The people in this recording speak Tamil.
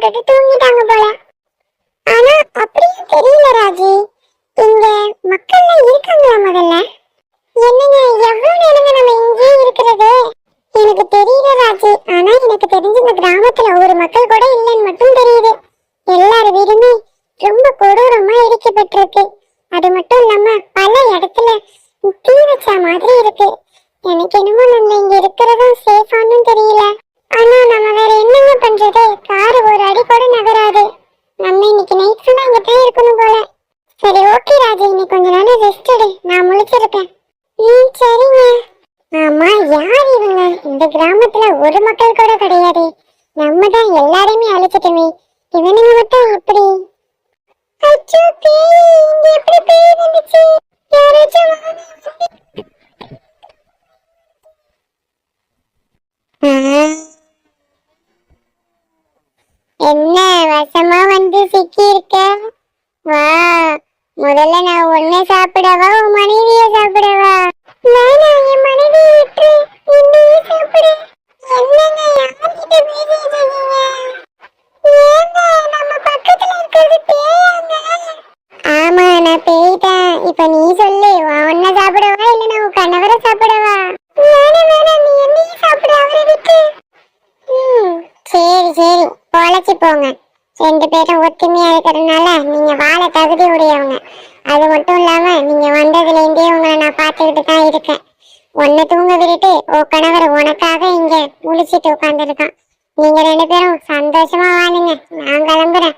போட்டுட்டு தூங்கிட்டாங்க போல. ஆனா அப்படியும் தெரியல ராஜி, இங்க மக்கள் இருக்காங்களா முதல்ல? என்னங்க எவ்வளவு நேரங்க நம்ம இங்கேயே இருக்கிறது? எனக்கு தெரியல ராஜி, ஆனா எனக்கு தெரிஞ்ச இந்த கிராமத்துல ஒரு மக்கள் கூட இல்லைன்னு மட்டும் தெரியுது. எல்லார் வீடுமே ரொம்ப கொடூரமா இடிக்கப்பட்டிருக்கு. அது மட்டும் இல்லாம பல இடத்துல தீ வச்ச மாதிரி இருக்கு. எனக்கு என்னமோ நம்ம இங்க இருக்கிறதும் சேஃபானு தெரியல. ஆனா நம்ம வேற என்னங்க பண்றது? கார் ஒரு அடி கூட நகராது. நம்ம இன்னைக்கு நைட் ஃபுல்லா இங்க தான் இருக்கணும் போல. சரி ஓகே ராஜி, நீ கொஞ்ச நேரம் ரெஸ்ட் எடு, நான் முழிச்சிருக்கேன். சரிங்க. ஆமா, யார் இவங்க? இந்த கிராமத்துல ஒரு மக்கள் கூட கிடையாது. நம்ம தான் எல்லாரையுமே அழிச்சிட்டோமே, இவனுங்க மட்டும் எப்படி? அச்சோ பேய், இங்க எப்படி பேய் வந்துச்சு? யாராச்சும் என்ன வசமா வந்து சிக்கி இருக்க? வா, முதல்ல நான் உன்னை சாப்பிடவா உன் மனைவியை சாப்பிடவா? வேணாம், என் மனைவியை விட்டு என்னையே சாப்பிடு. என்னங்க யார்கிட்ட பேசிட்டு இருக்கீங்க? ஏங்க நம்ம பக்கத்துல இருக்கிறது பேயாங்க? ஆமா, நான் பேய் தான். இப்ப நீ சொல்லு, உன்னை சாப்பிடவா இல்ல நான் உன் கணவரை சாப்பிடவா? வேணாம் வேணாம், நீ என்னையே சாப்பிடு, அவரை விட்டு. சரி சரி, பொழைச்சு போங்க. ரெண்டு பேரும் ஒத்துமையா இருக்கிறதுனால நீங்க வாழ தகுதி உடையவங்க. அது மட்டும் இல்லாம நீங்க வந்ததுல இருந்தே உங்களை நான் பார்த்துக்கிட்டு தான் இருக்கேன். உன்னை தூங்க விட்டுட்டு உன் கணவர் உனக்காக இங்க முழிச்சிட்டு உட்கார்ந்துருக்கான். நீங்க ரெண்டு பேரும் சந்தோஷமா வாழுங்க. நான் கிளம்புறேன்.